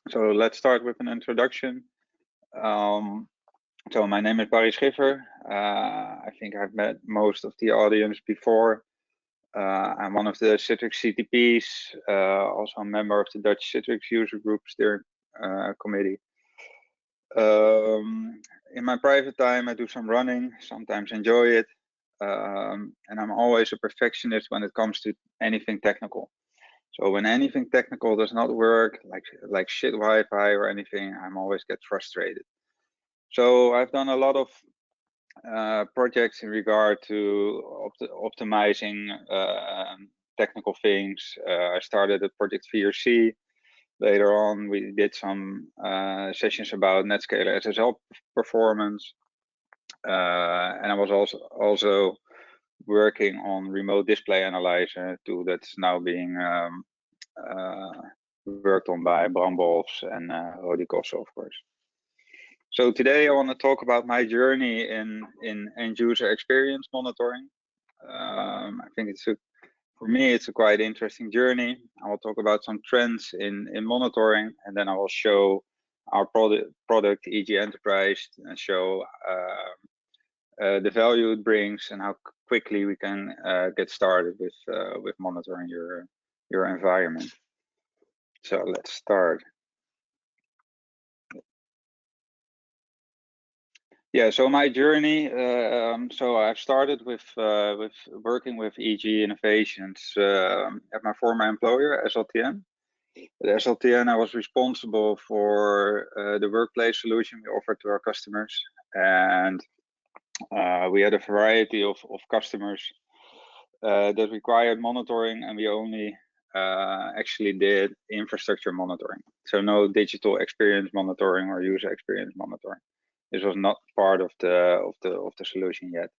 So let's start with an introduction. So my name is Barry Schiffer. I think I've met most of the audience before. I'm one of the Citrix CTPs, also a member of the Dutch Citrix user group steering committee. In my private time, I do some running, sometimes enjoy it. And I'm always a perfectionist when it comes to anything technical. So when anything technical does not work, like shit Wi-Fi or anything, I'm always get frustrated. So I've done a lot of projects in regard to optimizing technical things. I started a project VRC. Later on, we did some sessions about Netscaler SSL performance. And I was also working on remote display analyzer tool that's now being worked on by Bram Wolfs and Rodi Kosso, of course. So today I want to talk about my journey in end user experience monitoring. I think for me it's a quite interesting journey. I will talk about some trends in monitoring, and then I will show our product EG Enterprise, and show the value it brings and how quickly we can get started with monitoring your environment. So let's start. Yeah, so my journey. So I've started with working with EG Innovations at my former employer, SLTN. At SLTN, I was responsible for the workplace solution we offered to our customers, and we had a variety of customers that required monitoring, and we only actually did infrastructure monitoring. So no digital experience monitoring or user experience monitoring. This was not part of the solution yet.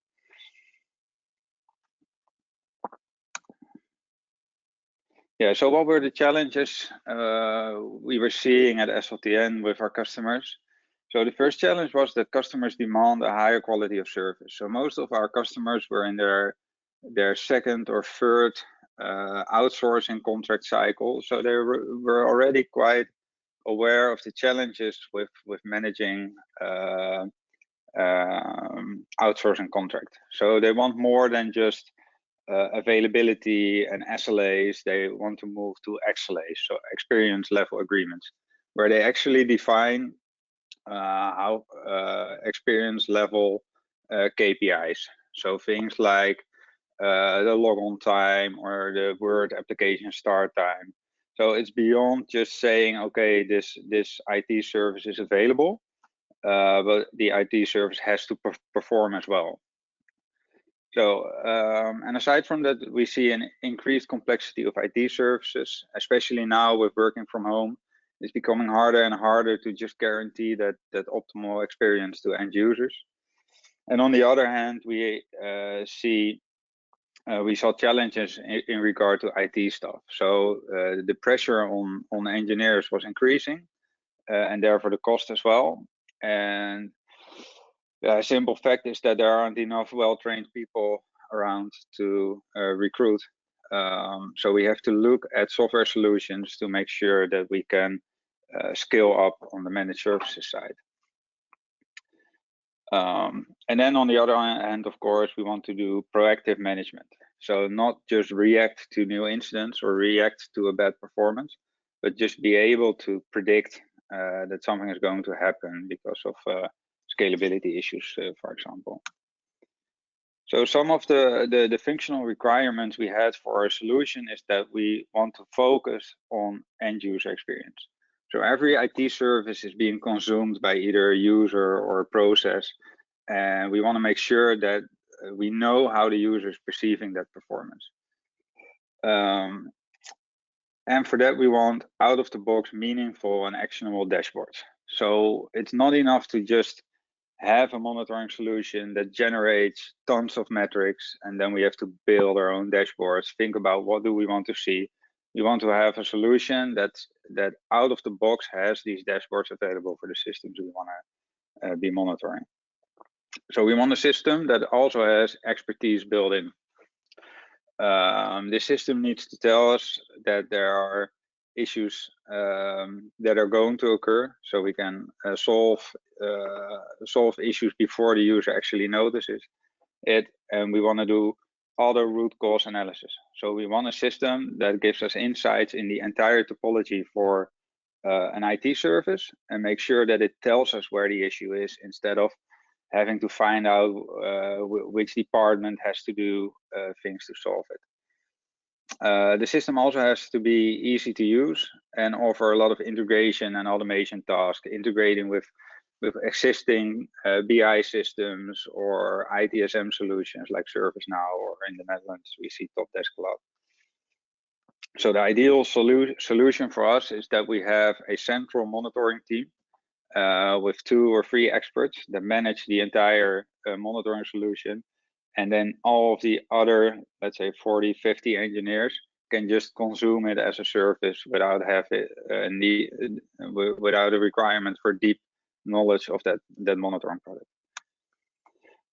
Yeah, so what were the challenges we were seeing at SLTN with our customers? So the first challenge was that customers demand a higher quality of service. So most of our customers were in their second or third outsourcing contract cycle. So they were already quite aware of the challenges with managing outsourcing contract. So they want more than just availability and SLAs. They want to move to XLAs, so experience level agreements, where they actually define how experience level KPIs. So things like the logon time or the Word application start time. So it's beyond just saying, okay, this IT service is available, but the IT service has to perform as well. So, and aside from that, we see an increased complexity of IT services, especially now with working from home. It's becoming harder and harder to just guarantee that optimal experience to end users. And on the other hand, we saw challenges in regard to IT stuff. So the pressure on engineers was increasing, and therefore the cost as well. And the simple fact is that there aren't enough well-trained people around to recruit. So we have to look at software solutions to make sure that we can scale up on the managed services side. And then on the other hand, of course, we want to do proactive management. So not just react to new incidents or react to a bad performance, but just be able to predict that something is going to happen because of scalability issues, for example. So some of the functional requirements we had for our solution is that we want to focus on end user experience. So every IT service is being consumed by either a user or a process, and we want to make sure that we know how the user is perceiving that performance. And for that, we want out-of-the-box, meaningful and actionable dashboards. So it's not enough to just have a monitoring solution that generates tons of metrics, and then we have to build our own dashboards, think about what do we want to see. We want to have a solution that out of the box has these dashboards available for the systems we want to be monitoring. So we want a system that also has expertise built in. This system needs to tell us that there are issues that are going to occur, so we can solve issues before the user actually notices it. And we want to do auto root cause analysis. So we want a system that gives us insights in the entire topology for an IT service and make sure that it tells us where the issue is, instead of having to find out which department has to do things to solve it. The system also has to be easy to use and offer a lot of integration and automation tasks, integrating with existing BI systems or ITSM solutions like ServiceNow, or in the Netherlands we see Topdesk a lot. So the ideal solution for us is that we have a central monitoring team with 2 or 3 experts that manage the entire monitoring solution. And then all of the other, let's say 40, 50 engineers can just consume it as a service without having without a requirement for deep knowledge of that monitoring product.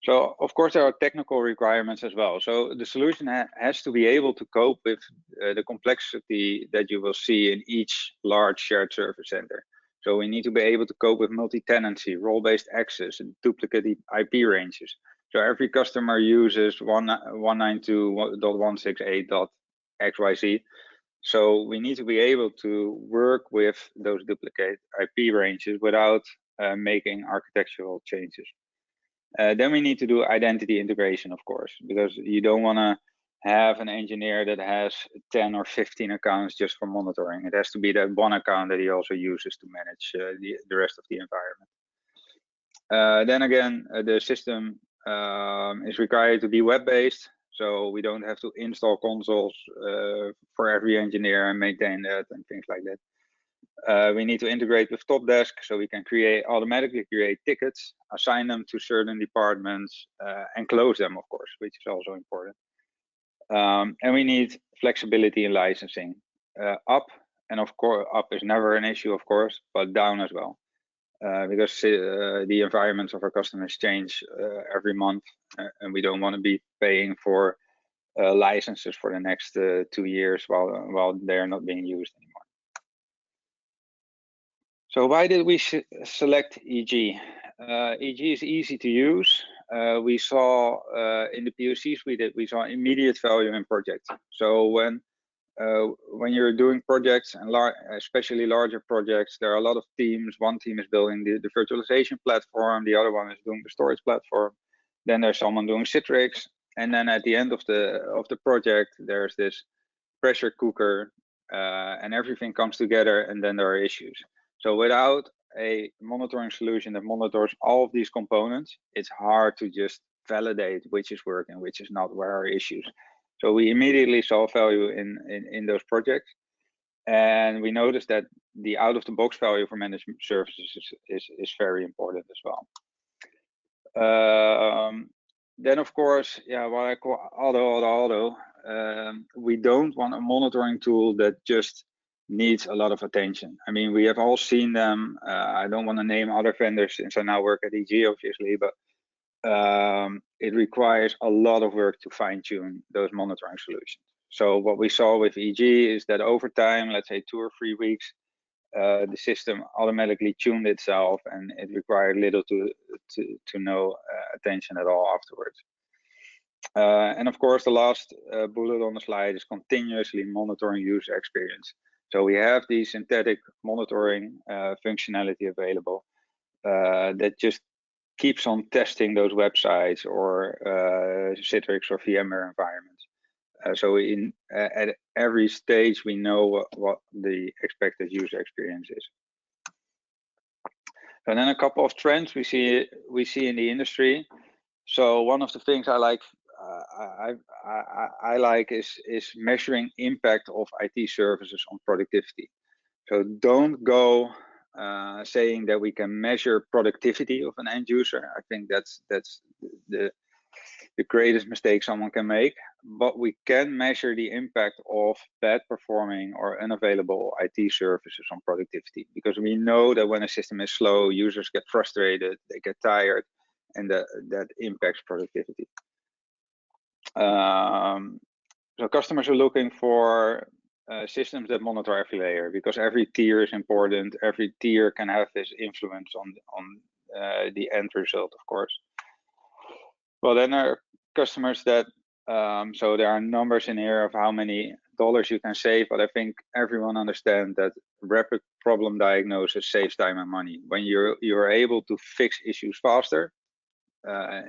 So of course there are technical requirements as well. So the solution has to be able to cope with the complexity that you will see in each large shared service center. So we need to be able to cope with multi-tenancy, role-based access, and duplicate IP ranges. So every customer uses 192.168.xyz. So we need to be able to work with those duplicate IP ranges without making architectural changes. Then we need to do identity integration, of course, because you don't want to have an engineer that has 10 or 15 accounts just for monitoring. It has to be that one account that he also uses to manage the rest of the environment. Then again, the system is required to be web-based, so we don't have to install consoles for every engineer and maintain that and things like that. We need to integrate with Topdesk, so we can automatically create tickets, assign them to certain departments, and close them, of course, which is also important. And we need flexibility in licensing. Up, and of course, up is never an issue, of course, but down as well. Because the environments of our customers change every month, and we don't want to be paying for licenses for the next 2 years while they're not being used anymore. So why did we select EG? EG is easy to use. We saw in the POCs we saw immediate value in projects. So when you're doing projects, and especially larger projects, there are a lot of teams. One team is building the virtualization platform, the other one is doing the storage platform. Then there's someone doing Citrix, and then at the end of the project, there's this pressure cooker, and everything comes together, and then there are issues. So without a monitoring solution that monitors all of these components, it's hard to just validate which is working, which is not, where are issues. So we immediately saw value in those projects, and we noticed that the out-of-the-box value for management services is very important as well. Then of course, yeah, what I call auto. We don't want a monitoring tool that just needs a lot of attention. I mean, we have all seen them. I don't want to name other vendors since I now work at EG, obviously, but it requires a lot of work to fine-tune those monitoring solutions. So what we saw with EG is that over time, let's say 2 or 3 weeks, the system automatically tuned itself, and it required little to no attention at all afterwards. And of course, the last bullet on the slide is continuously monitoring user experience. So we have the synthetic monitoring functionality available that just keeps on testing those websites or Citrix or VMware environments. So at every stage, we know what the expected user experience is. And then a couple of trends we see in the industry. So one of the things I like is measuring impact of IT services on productivity. So don't go saying that we can measure productivity of an end user. I think that's the greatest mistake someone can make. But we can measure the impact of bad performing or unavailable IT services on productivity, because we know that when a system is slow, users get frustrated, they get tired, and that impacts productivity. So customers are looking for systems that monitor every layer, because every tier is important. Every tier can have this influence on the end result, of course. Well, then there are customers that, so there are numbers in here of how many dollars you can save, but I think everyone understands that rapid problem diagnosis saves time and money. When you're able to fix issues faster,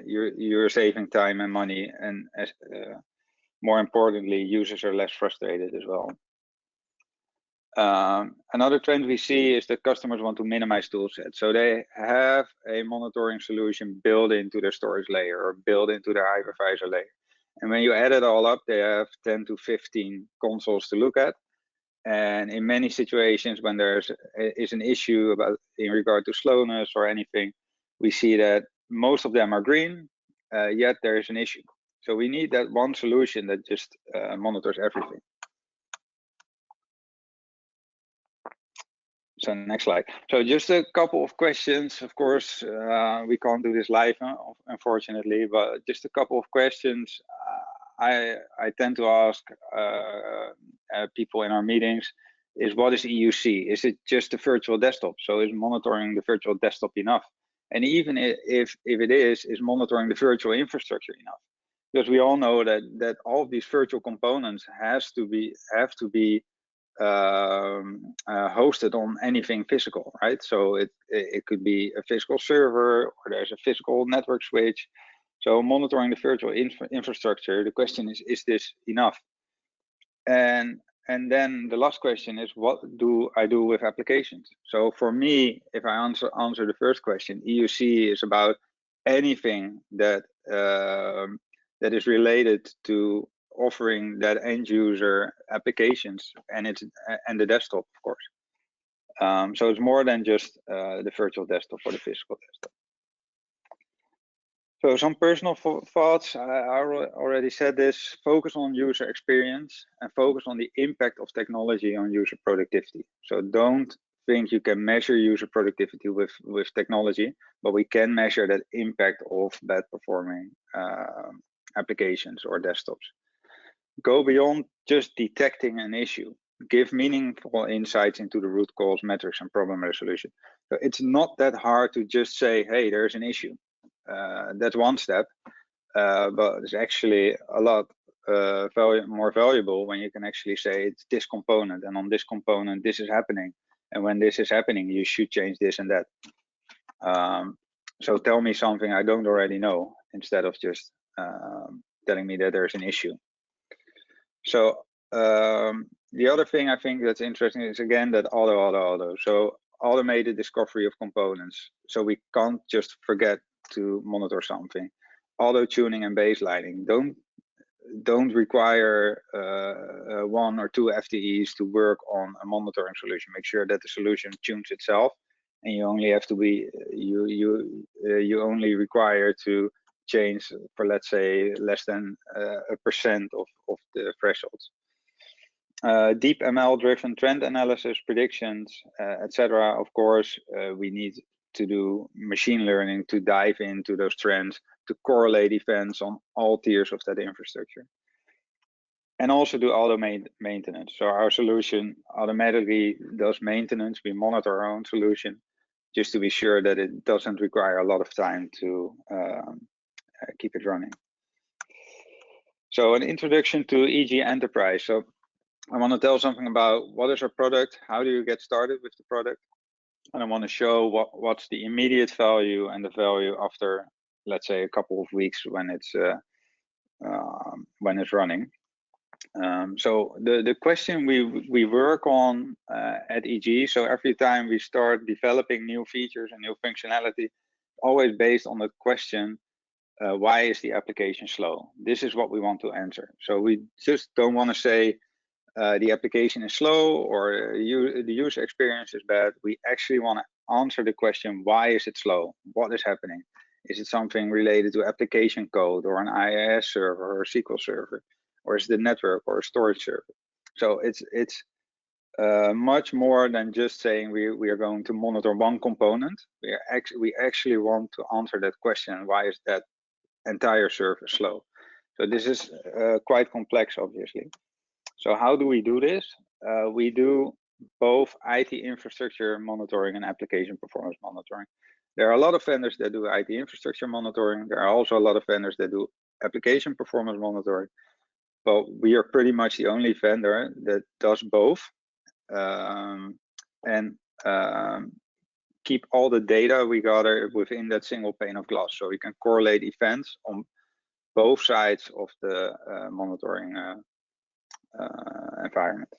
you're saving time and money, and more importantly, users are less frustrated as well. Another trend we see is that customers want to minimize tool sets. So they have a monitoring solution built into their storage layer or built into their hypervisor layer. And when you add it all up, they have 10 to 15 consoles to look at. And in many situations, when there is an issue about in regard to slowness or anything, we see that most of them are green, yet there is an issue. So we need that one solution that just monitors everything. So next slide. So just a couple of questions. Of course, we can't do this live, unfortunately, but just a couple of questions. I tend to ask people in our meetings is, what is EUC? Is it just a virtual desktop? So is monitoring the virtual desktop enough? And even if it is monitoring the virtual infrastructure enough? Because we all know that all of these virtual components have to be hosted on anything physical, right? So it could be a physical server, or there's a physical network switch. So monitoring the virtual infrastructure, the question is this enough? And then the last question is, what do I do with applications? So for me, if I answer the first question, EUC is about anything that that is related to offering that end user applications, and the desktop, of course. So it's more than just the virtual desktop or the physical desktop. So some personal thoughts, I already said this: focus on user experience and focus on the impact of technology on user productivity. So don't think you can measure user productivity with technology, but we can measure that impact of bad performing applications or desktops. Go beyond just detecting an issue. Give meaningful insights into the root cause, metrics, and problem resolution. So it's not that hard to just say, hey, there's an issue. That's one step, but it's actually a lot more valuable when you can actually say it's this component, and on this component this is happening, and when this is happening you should change this and that. So tell me something I don't already know, instead of just telling me that there's an issue. So the other thing I think that's interesting is, again, that auto. So automated discovery of components. So we can't just forget to monitor something. Auto tuning and baselining don't require 1 or 2 FTEs to work on a monitoring solution. Make sure that the solution tunes itself, and you only have to be you only require to change for, let's say, less than 1% of the thresholds. Deep ML driven trend analysis, predictions, etc. Of course, we need to do machine learning to dive into those trends, to correlate events on all tiers of that infrastructure, and also do auto maintenance. So our solution automatically does maintenance. We monitor our own solution just to be sure that it doesn't require a lot of time to keep it running. So an introduction to EG Enterprise. So I want to tell something about what is our product, how do you get started with the product, and I want to show what's the immediate value and the value after, let's say, a couple of weeks when it's running. So the question we work on at EG, so every time we start developing new features and new functionality, always based on the question, why is the application slow? This is what we want to answer. So we just don't want to say the application is slow or the user experience is bad. We actually want to answer the question, why is it slow? What is happening? Is it something related to application code or an IIS server or a SQL server? Or is it the network or a storage server? So it's much more than just saying we are going to monitor one component. We actually want to answer that question, why is that entire server slow? So this is quite complex, obviously. So how do we do this? we do both IT infrastructure monitoring and application performance monitoring. There are a lot of vendors that do IT infrastructure monitoring. There are also a lot of vendors that do application performance monitoring, but we are pretty much the only vendor that does both, and keep all the data we gather within that single pane of glass, so we can correlate events on both sides of the monitoring environment.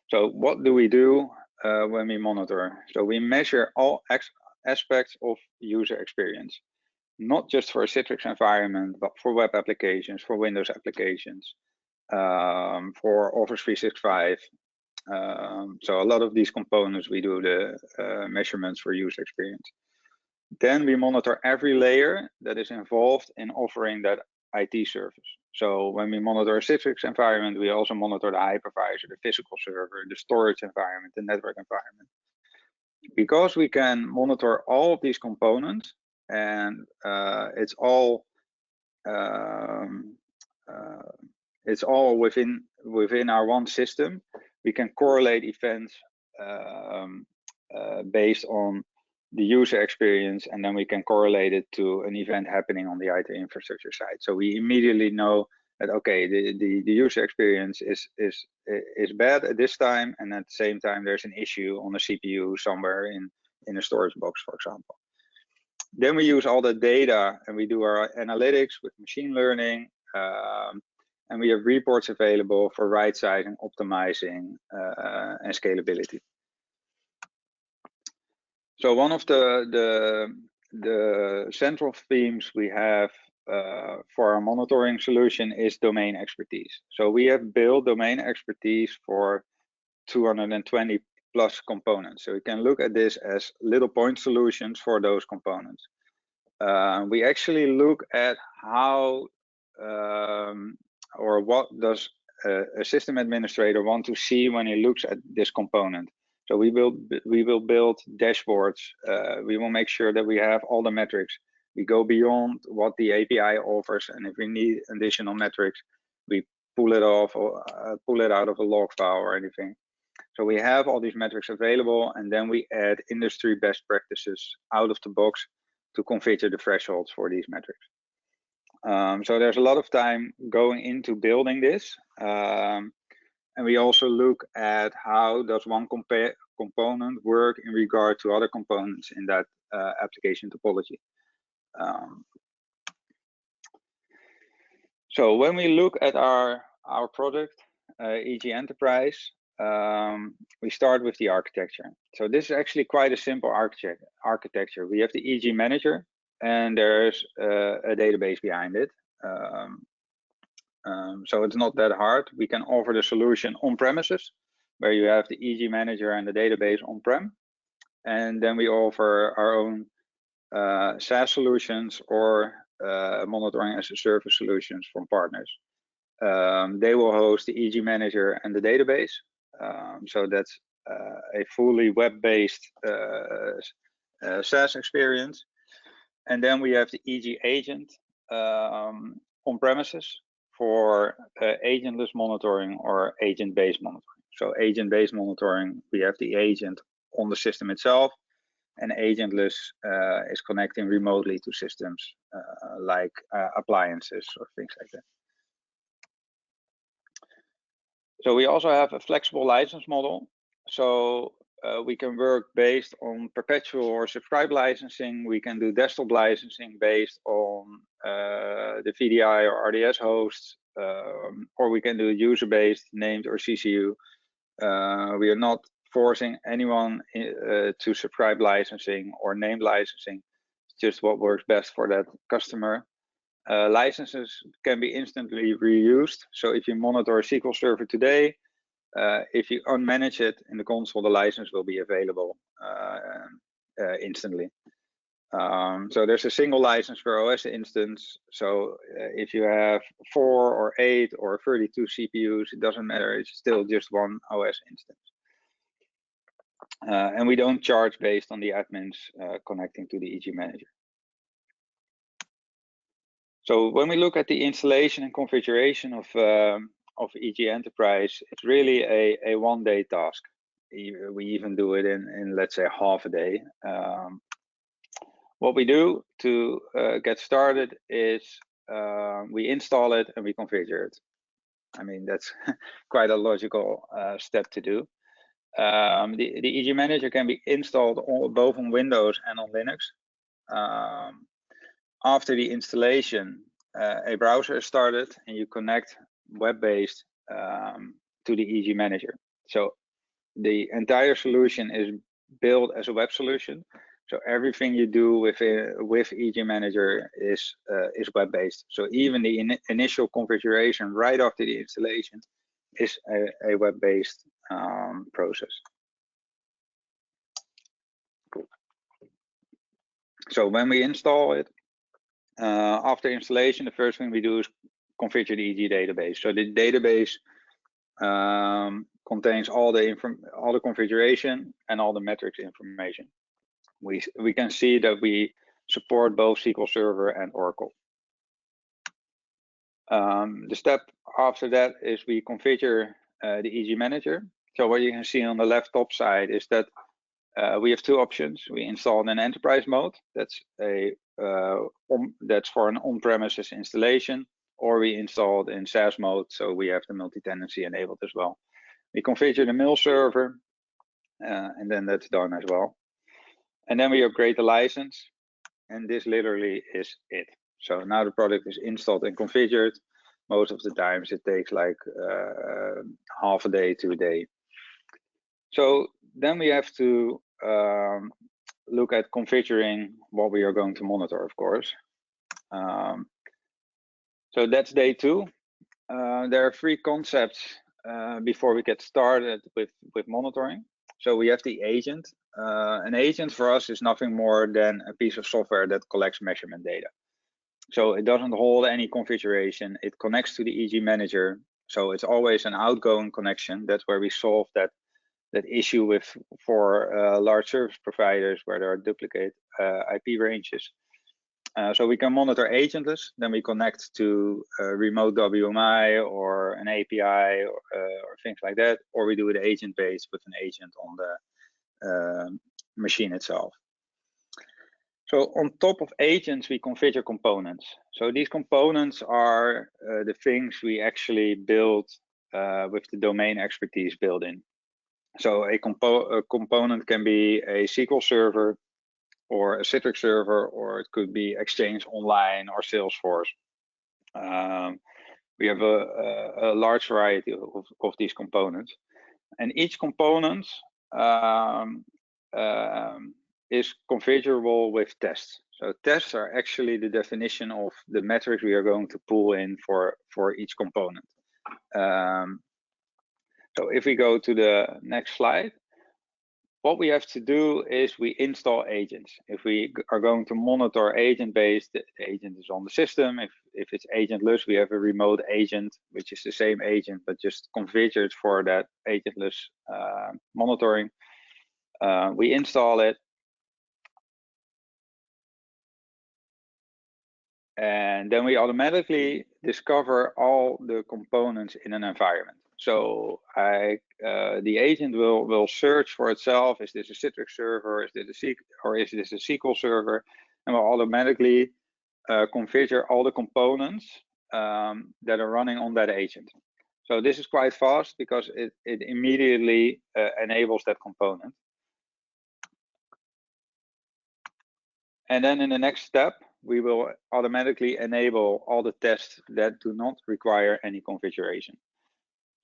So what do we do when we monitor? So we measure all aspects of user experience, not just for a Citrix environment, but for web applications, for Windows applications, for Office 365. So a lot of these components, we do the measurements for user experience. Then we monitor every layer that is involved in offering that IT service. So when we monitor a Citrix environment, we also monitor the hypervisor, the physical server, the storage environment, the network environment. Because we can monitor all of these components, and it's all within our one system, we can correlate events based on the user experience, and then we can correlate it to an event happening on the IT infrastructure side. So we immediately know that, okay, the user experience is bad at this time, and at the same time there's an issue on the CPU somewhere in a storage box, for example. Then we use all the data and we do our analytics with machine learning, and we have reports available for right sizing, optimizing, and scalability. So one of the central themes we have for our monitoring solution is domain expertise. So we have built domain expertise for 220 plus components. So we can look at this as little point solutions for those components. We actually look at how or what does a system administrator want to see when he looks at this component. So we will build dashboards. We will make sure that we have all the metrics. We go beyond what the API offers, and if we need additional metrics, we pull it off or pull it out of a log file or anything. So we have all these metrics available, and then we add industry best practices out of the box to configure the thresholds for these metrics. So there's a lot of time going into building this. And we also look at how does one component work in regard to other components in that application topology. So when we look at our product, EG Enterprise, we start with the architecture. So this is actually quite a simple architecture. We have the EG manager, and there's a database behind it. So it's not that hard. We can offer the solution on premises, where you have the EG manager and the database on-prem. And then we offer our own SaaS solutions or monitoring as a service solutions from partners. They will host the EG manager and the database. So that's a fully web-based SaaS experience. And then we have the EG agent on premises for agentless monitoring or agent-based monitoring. So agent-based monitoring, we have the agent on the system itself, and agentless is connecting remotely to systems like appliances or things like that. So we also have a flexible license model. So we can work based on perpetual or subscribe licensing. We can do desktop licensing based on the VDI or RDS hosts, or we can do user-based, named or CCU. We are not forcing anyone to subscribe licensing or named licensing. It's just what works best for that customer. Licenses can be instantly reused. So if you monitor a SQL server today, if you unmanage it in the console, the license will be available instantly. So there's a single license per OS instance. So if you have 4 or 8 or 32 CPUs, it doesn't matter. It's still just one OS instance. And we don't charge based on the admins connecting to the EG manager. So when we look at the installation and configuration of of EG Enterprise, it's really a one-day task. We even do it in let's say half a day. What we do to get started is we install it and we configure it. I mean, that's quite a logical step to do. The EG Manager can be installed both on Windows and on Linux. After the installation, a browser is started and you connect web-based to the EG Manager. So the entire solution is built as a web solution. So everything you do with EG Manager is web-based. So even the initial configuration right after the installation is a web-based process. Cool. So when we install it, after installation, the first thing we do is configure the EG database. So the database contains all the configuration and all the metrics information. We can see that we support both SQL Server and Oracle. The step after that is we configure the EG Manager. So what you can see on the left top side is that we have two options. We install in enterprise mode. That's that's for an on-premises installation, or we installed in SaaS mode. So we have the multi-tenancy enabled as well. We configure the mail server, and then that's done as well. And then we upgrade the license, and this literally is it. So now the product is installed and configured. Most of the times it takes like half a day to a day. So then we have to look at configuring what we are going to monitor, of course. So that's day 2. There are 3 concepts before we get started with monitoring. So we have the agent. An agent for us is nothing more than a piece of software that collects measurement data. So it doesn't hold any configuration. It connects to the EG Manager. So it's always an outgoing connection. That's where we solve that issue for large service providers where there are duplicate IP ranges. So we can monitor agentless, then we connect to remote WMI or an API or things like that, or we do it agent-based with an agent on the machine itself. So on top of agents, we configure components. So these components are the things we actually build with the domain expertise built in. So a component can be a SQL server or a syntethic server, or it could be Exchange Online or Salesforce. We have a large variety of these components. And each component is configurable with tests. So tests are actually the definition of the metrics we are going to pull in for each component. So if we go to the next slide, what we have to do is we install agents. If we are going to monitor agent-based, the agent is on the system. If it's agentless, we have a remote agent, which is the same agent, but just configured for that agentless monitoring. We install it. And then we automatically discover all the components in an environment. So the agent will search for itself. Is this a synthetic server? Is this a SQL server? And will automatically configure all the components that are running on that agent. So this is quite fast because it immediately enables that component. And then in the next step, we will automatically enable all the tests that do not require any configuration.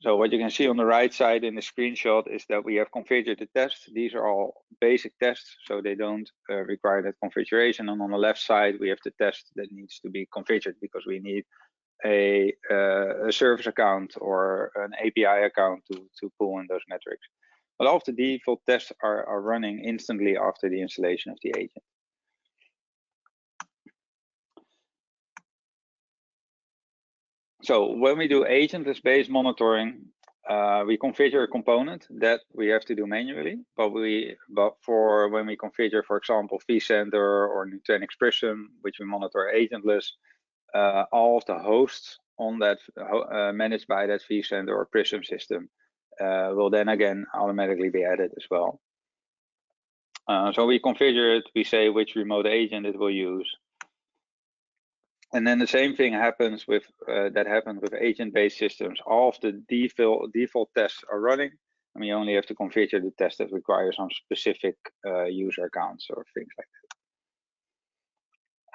So what you can see on the right side in the screenshot is that we have configured the tests. These are all basic tests, so they don't require that configuration. And on the left side, we have the test that needs to be configured because we need a service account or an API account to pull in those metrics. But all of the default tests are running instantly after the installation of the agent. So when we do agentless based monitoring, we configure a component that we have to do manually, but for when we configure, for example, vCenter or Nutanix Prism, which we monitor agentless, all of the hosts on that managed by that vCenter or Prism system will then again automatically be added as well. So we configure it, we say which remote agent it will use. And then the same thing happens with with agent-based systems. All of the default tests are running, and we only have to configure the test that requires some specific user accounts or things like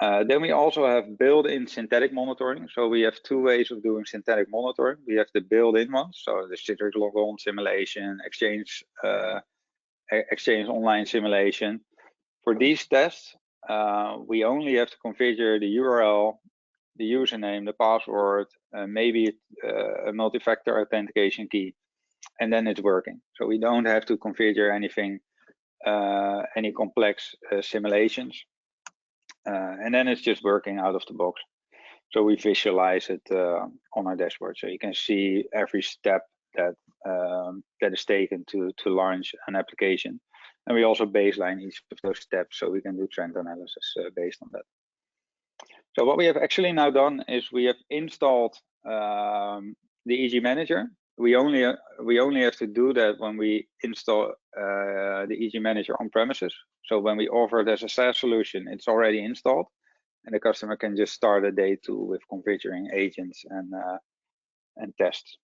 that. Then we also have built-in synthetic monitoring. So we have two ways of doing synthetic monitoring. We have the built-in ones, so the Citrix logon simulation, Exchange online simulation. For these tests, we only have to configure the URL, the username, the password, maybe a multi-factor authentication key, and then it's working. So we don't have to configure anything, any complex simulations, and then it's just working out of the box. So we visualize it on our dashboard, so you can see every step that that is taken to launch an application, and we also baseline each of those steps, so we can do trend analysis based on that. So what we have actually now done is we have installed the EG Manager. We only have to do that when we install the EG Manager on premises. So when we offer it as a SaaS solution, it's already installed, and the customer can just start a day two with configuring agents and tests.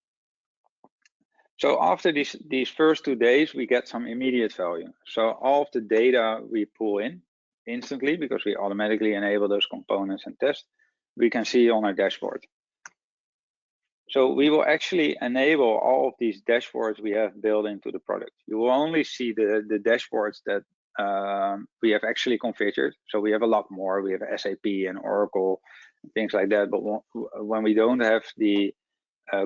So after these first 2 days, we get some immediate value. So all of the data we pull in instantly, because we automatically enable those components and tests, we can see on our dashboard. So we will actually enable all of these dashboards we have built into the product. You will only see the dashboards that we have actually configured. So we have a lot more. We have SAP and Oracle, and things like that. But when we don't have the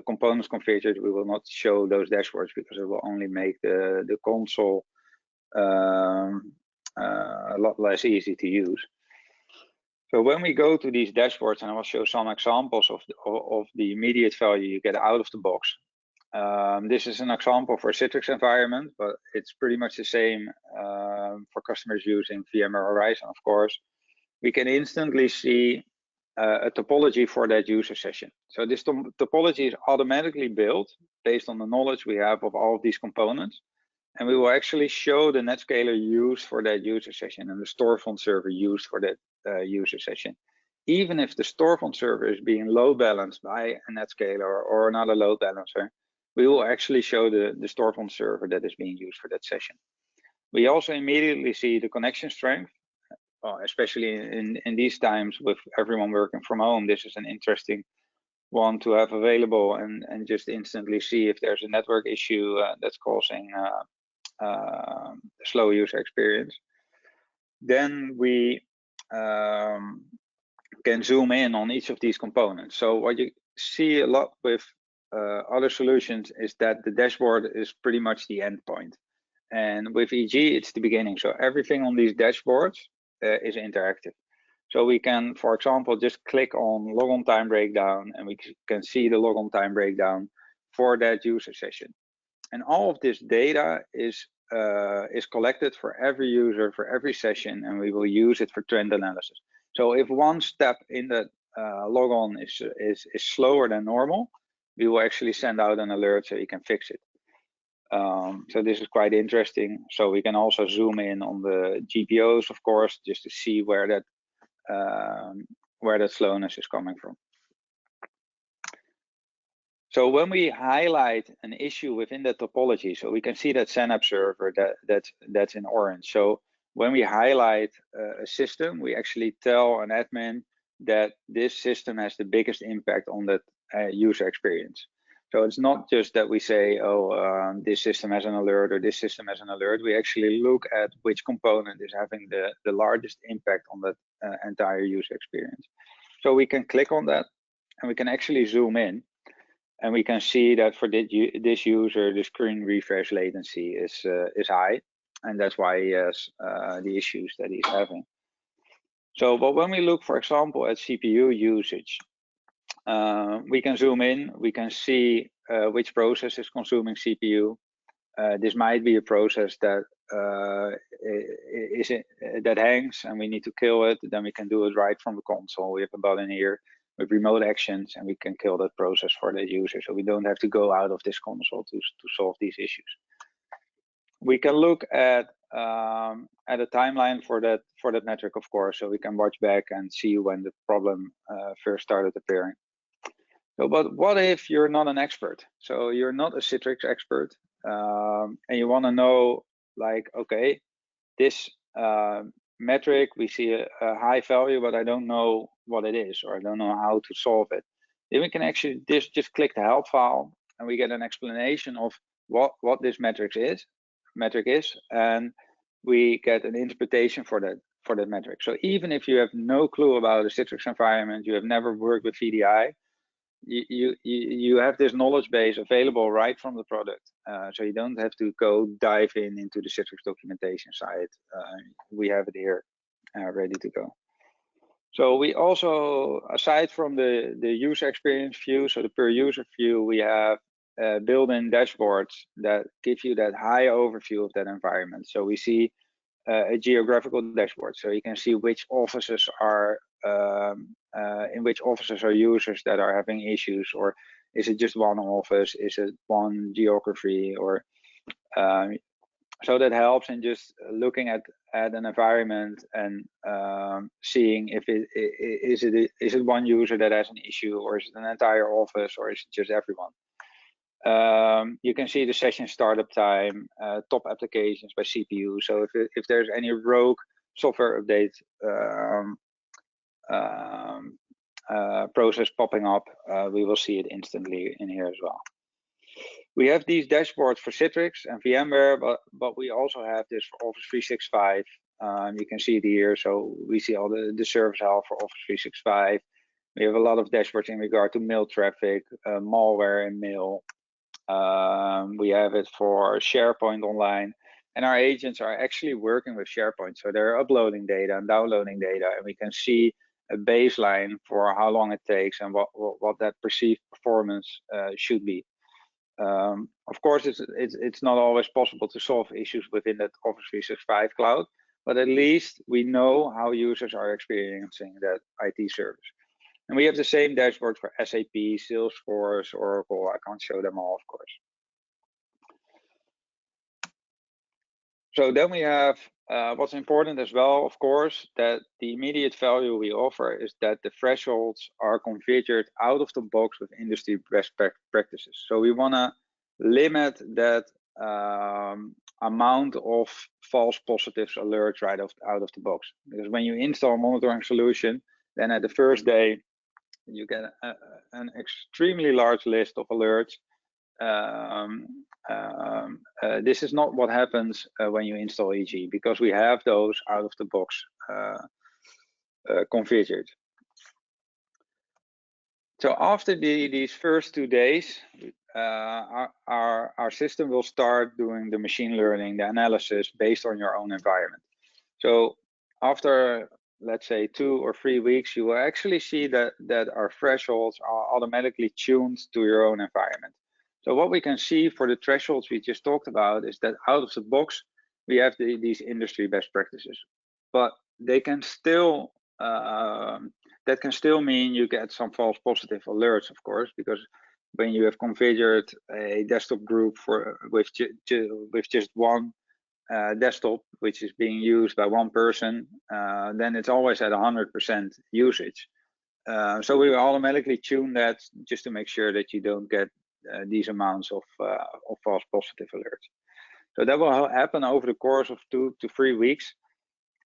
components configured, we will not show those dashboards, because it will only make the console a lot less easy to use. So when we go to these dashboards, and I will show some examples of the immediate value you get out of the box. This is an example for Citrix environment, but it's pretty much the same for customers using VMware Horizon, of course. We can instantly see a topology for that user session. So this topology is automatically built based on the knowledge we have of all of these components. And we will actually show the Netscaler used for that user session and the storefront server used for that user session. Even if the storefront server is being load balanced by a Netscaler or another load balancer, we will actually show the storefront server that is being used for that session. We also immediately see the connection strength, especially in these times with everyone working from home. This is an interesting one to have available and just instantly see if there's a network issue that's causing slow user experience. Then we can zoom in on each of these components. So what you see a lot with other solutions is that the dashboard is pretty much the endpoint. And with EG, it's the beginning. So everything on these dashboards is interactive. So we can, for example, just click on logon time breakdown, and we can see the logon time breakdown for that user session. And all of this data is collected for every user, for every session, and we will use it for trend analysis. So if one step in that logon is slower than normal, we will actually send out an alert so you can fix it. So this is quite interesting. So we can also zoom in on the GPOs, of course, just to see where that slowness is coming from. So when we highlight an issue within the topology, so we can see that Synapse server that's in orange. So when we highlight a system, we actually tell an admin that this system has the biggest impact on that user experience. So it's not just that we say, oh, this system has an alert or this system has an alert. We actually look at which component is having the largest impact on that entire user experience. So we can click on that, and we can actually zoom in, and we can see that for this user, the screen refresh latency is high, and that's why he has the issues that he's having. So, but when we look, for example, at CPU usage, we can zoom in, we can see which process is consuming CPU. This might be a process that that hangs and we need to kill it. Then we can do it right from the console. We have a button here. with remote actions, and we can kill that process for the user. So we don't have to go out of this console to solve these issues. We can look at a timeline for that metric, of course, so we can watch back and see when the problem first started appearing. So, but what if you're not an expert? So you're not a Citrix expert, and you want to know, like, okay, this metric, we see a high value, but I don't know what it is, or I don't know how to solve it. Then we can actually just click the help file, and we get an explanation of what this metric is, and we get an interpretation for that metric. So even if you have no clue about a Citrix environment, you have never worked with VDI, you have this knowledge base available right from the product, so you don't have to go dive into the Citrix documentation side. We have it here ready to go. So we also, aside from the user experience view, so the per user view, we have built-in dashboards that give you that high overview of that environment. So we see a geographical dashboard, so you can see which offices are in which offices are users that are having issues, or is it just one office, is it one geography, or so that helps in just looking at an environment and seeing if is it one user that has an issue, or is it an entire office, or is it just everyone. You can see the session startup time, top applications by CPU. So if there's any rogue software update process popping up, we will see it instantly in here as well. We have these dashboards for Citrix and VMware, but we also have this for Office 365. You can see it here. So we see all the service health for Office 365. We have a lot of dashboards in regard to mail traffic, malware and mail. We have it for SharePoint Online, and our agents are actually working with SharePoint. So they're uploading data and downloading data, and we can see a baseline for how long it takes and what that perceived performance should be. Of course, it's not always possible to solve issues within that Office 365 cloud, but at least we know how users are experiencing that IT service. And we have the same dashboard for SAP, Salesforce, Oracle. I can't show them all, of course. So then we have what's important as well, of course, that the immediate value we offer is that the thresholds are configured out of the box with industry best practices. So we want to limit that amount of false positives alerts right out of the box. Because when you install a monitoring solution, then at the first day, you get an extremely large list of alerts. This is not what happens when you install EG, because we have those out of the box configured. So after these first 2 days, our system will start doing the machine learning, the analysis based on your own environment. So after, let's say, 2 or 3 weeks, you will actually see that our thresholds are automatically tuned to your own environment. So what we can see for the thresholds we just talked about is that out of the box, we have these industry best practices, but they can still, that can still mean you get some false positive alerts, of course, because when you have configured a desktop group with just one desktop, which is being used by one person, then it's always at 100% usage. So we will automatically tune that just to make sure that you don't get these amounts of false positive alerts. So that will happen over the course of 2 to 3 weeks.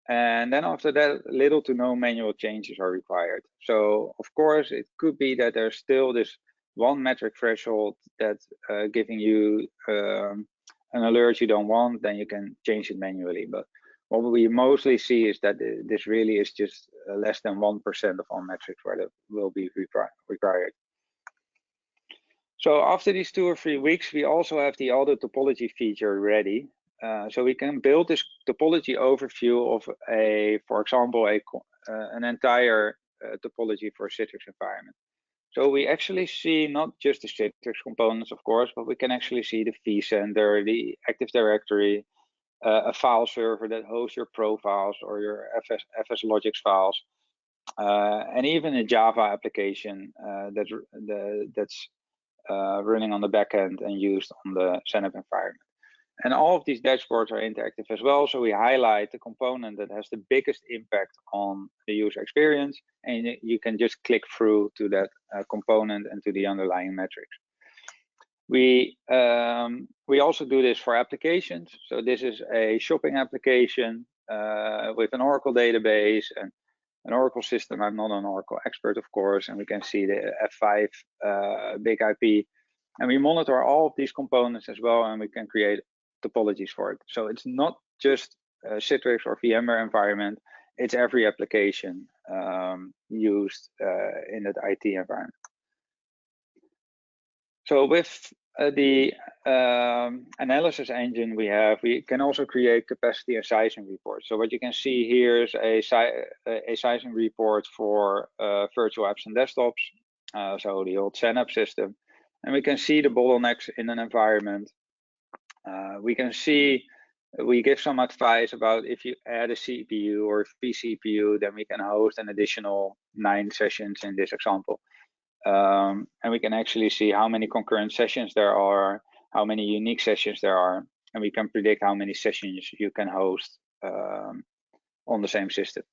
And then after that, little to no manual changes are required. So of course, it could be that there's still this one metric threshold that's giving you an alert you don't want, then you can change it manually. But what we mostly see is that this really is just less than 1% of all metrics where that will be required. So after these 2 or 3 weeks, we also have the auto topology feature ready. So we can build this topology overview of for example, an entire topology for a Citrix environment. So we actually see not just the Citrix components, of course, but we can actually see the vCenter, the Active Directory, a file server that hosts your profiles or your FS Logics files. and even a Java application that's running on the back end and used on the Zenith environment. And all of these dashboards are interactive as well. So we highlight the component that has the biggest impact on the user experience, and you can just click through to that component and to the underlying metrics. We also do this for applications. So this is a shopping application with an Oracle database and an Oracle system. I'm not an Oracle expert, of course, and we can see the F5 big IP. And we monitor all of these components as well, and we can create topologies for it. So it's not just Citrix or VMware environment, it's every application used in that IT environment. So with the analysis engine we can also create capacity and sizing reports. So what you can see here is a sizing report for virtual apps and desktops, so the old Zenith system. And we can see the bottlenecks in an environment. We can see, we give some advice about if you add a CPU or a vCPU, then we can host an additional 9 sessions in this example. And we can actually see how many concurrent sessions there are, how many unique sessions there are, and we can predict how many sessions you can host on the same system.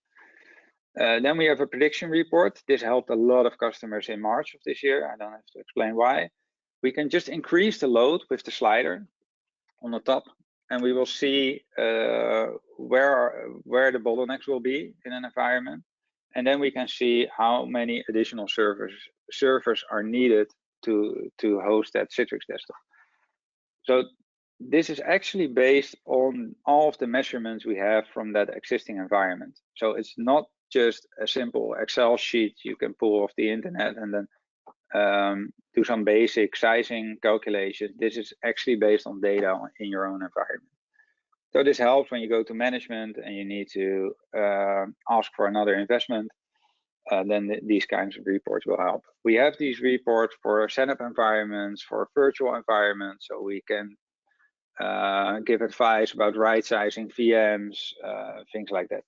Then we have a prediction report. This helped a lot of customers in March of this year. I don't have to explain why. We can just increase the load with the slider on the top, and we will see where the bottlenecks will be in an environment. And then we can see how many additional servers are needed to host that Citrix desktop. So this is actually based on all of the measurements we have from that existing environment. So it's not just a simple Excel sheet you can pull off the internet and then do some basic sizing calculations. This is actually based on data in your own environment. So this helps when you go to management and you need to ask for another investment. Then these kinds of reports will help. We have these reports for Zenith environments, for virtual environments, so we can give advice about right sizing VMs, things like that.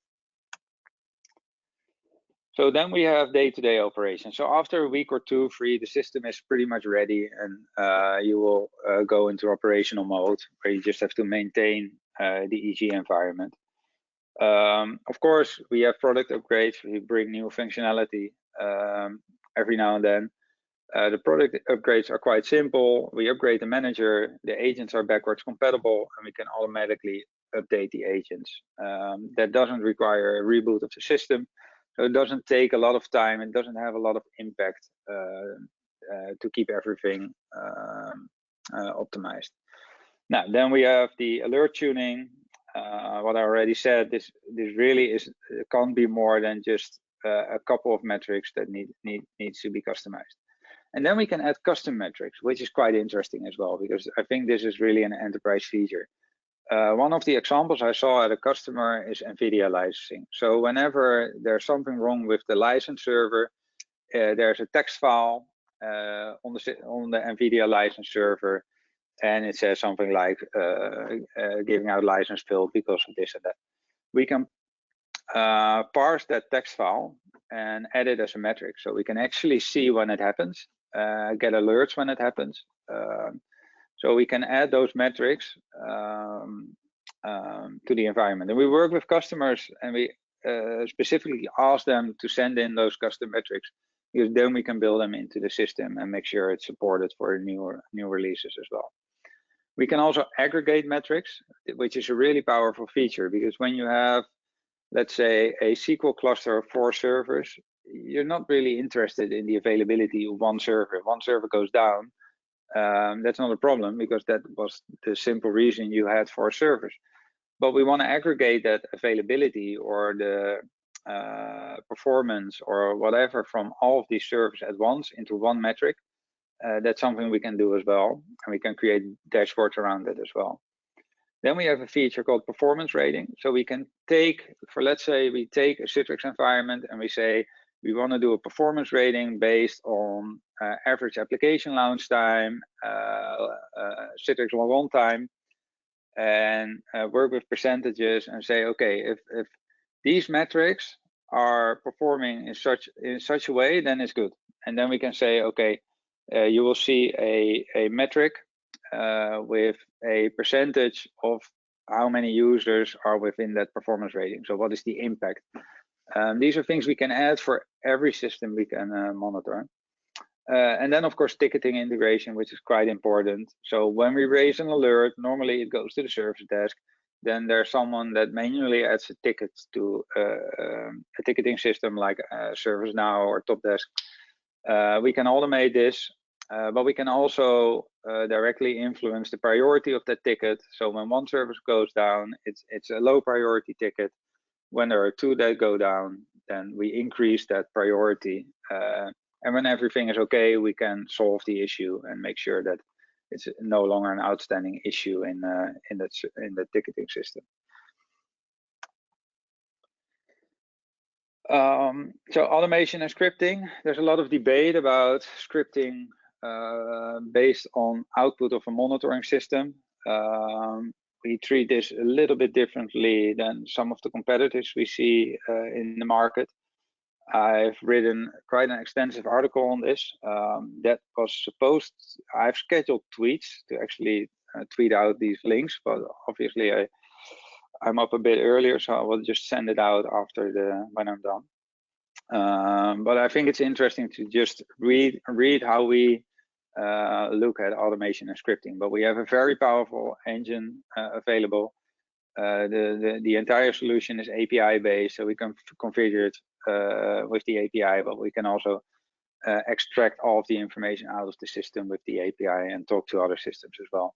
So then we have day-to-day operations. So after a week or 2, 3, the system is pretty much ready, and you will go into operational mode where you just have to maintain the EG environment. Of course, we have product upgrades. We bring new functionality every now and then. The product upgrades are quite simple. We upgrade the manager, the agents are backwards compatible, and we can automatically update the agents. That doesn't require a reboot of the system. So it doesn't take a lot of time. It doesn't have a lot of impact to keep everything optimized. Now, then we have the alert tuning. What I already said, this really can't be more than just a couple of metrics that needs to be customized. And then we can add custom metrics, which is quite interesting as well, because I think this is really an enterprise feature. One of the examples I saw at a customer is NVIDIA licensing. So whenever there's something wrong with the license server, there's a text file on the NVIDIA license server, and it says something like giving out license failed because of this and that. We can parse that text file and add it as a metric, so we can actually see when it happens, get alerts when it happens. So we can add those metrics to the environment. And we work with customers, and we specifically ask them to send in those custom metrics, because then we can build them into the system and make sure it's supported for new releases as well. We can also aggregate metrics, which is a really powerful feature, because when you have, let's say, a SQL cluster of 4 servers, you're not really interested in the availability of one server. If one server goes down, that's not a problem, because that was the simple reason you had 4 servers. But we want to aggregate that availability or the performance or whatever from all of these servers at once into one metric. That's something we can do as well, and we can create dashboards around it as well. Then we have a feature called performance rating. So we can take, let's say we take a Citrix environment and we say we want to do a performance rating based on average application launch time, Citrix log-on time, and work with percentages and say, okay, if these metrics are performing in such a way, then it's good. And then we can say, okay, you will see a metric with a percentage of how many users are within that performance rating. So what is the impact? These are things we can add for every system we can monitor. And then, of course, ticketing integration, which is quite important. So when we raise an alert, normally it goes to the service desk. Then there's someone that manually adds a ticket to a ticketing system like ServiceNow or Topdesk. We can automate this, but we can also directly influence the priority of that ticket. So when one service goes down, it's a low priority ticket. When there are two that go down, then we increase that priority. And when everything is okay, we can solve the issue and make sure that it's no longer an outstanding issue in the ticketing system. So automation and scripting, there's a lot of debate about scripting based on output of a monitoring system. We treat this a little bit differently than some of the competitors we see in the market. I've written quite an extensive article on this. That was supposed, I've scheduled tweets to actually tweet out these links, but obviously I'm up a bit earlier, so I will just send it out after when I'm done. But I think it's interesting to just read how we look at automation and scripting. But we have a very powerful engine available. The entire solution is API based, so we can configure it with the API, but we can also extract all of the information out of the system with the API and talk to other systems as well.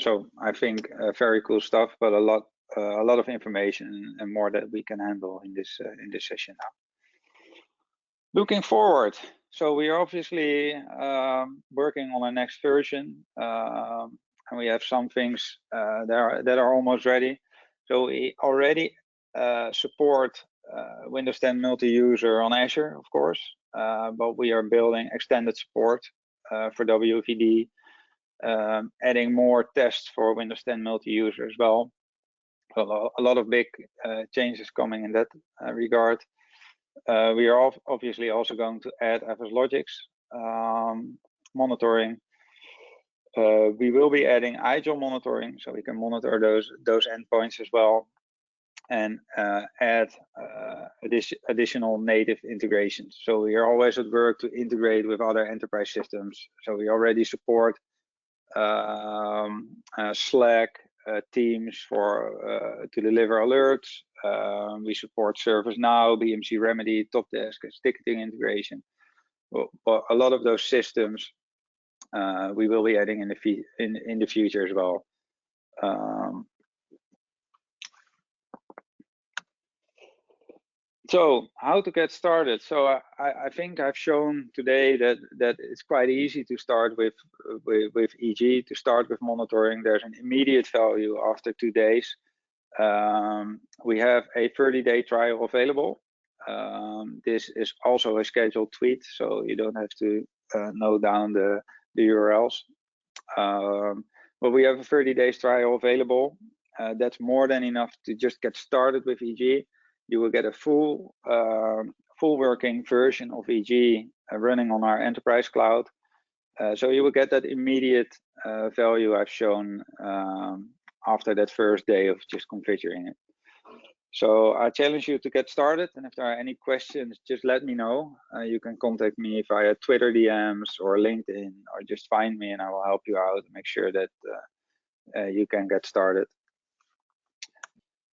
So I think very cool stuff, but a lot of information and more that we can handle in this session now. Looking forward, so we are obviously working on our next version, and we have some things that are almost ready. So we already support Windows 10 multi-user on Azure, of course, but we are building extended support for WVD, adding more tests for Windows 10 multi-user as well. So a lot of big changes coming in that regard. We are obviously also going to add FS Logics monitoring. We will be adding IGEL monitoring, so we can monitor those endpoints as well, and add additional native integrations. So we are always at work to integrate with other enterprise systems. So we already support Slack, Teams to deliver alerts. We support ServiceNow, BMC Remedy, Topdesk as ticketing integration. But a lot of those systems we will be adding in the future as well. So how to get started? So I think I've shown today that it's quite easy to start with EG, to start with monitoring. There's an immediate value after 2 days. We have a 30-day trial available. This is also a scheduled tweet, so you don't have to note down the URLs. But we have a 30-day trial available. That's more than enough to just get started with EG. You will get a full working version of EG running on our enterprise cloud. So you will get that immediate value I've shown after that first day of just configuring it. So I challenge you to get started, and if there are any questions, just let me know. You can contact me via Twitter DMs or LinkedIn, or just find me and I will help you out and make sure that you can get started.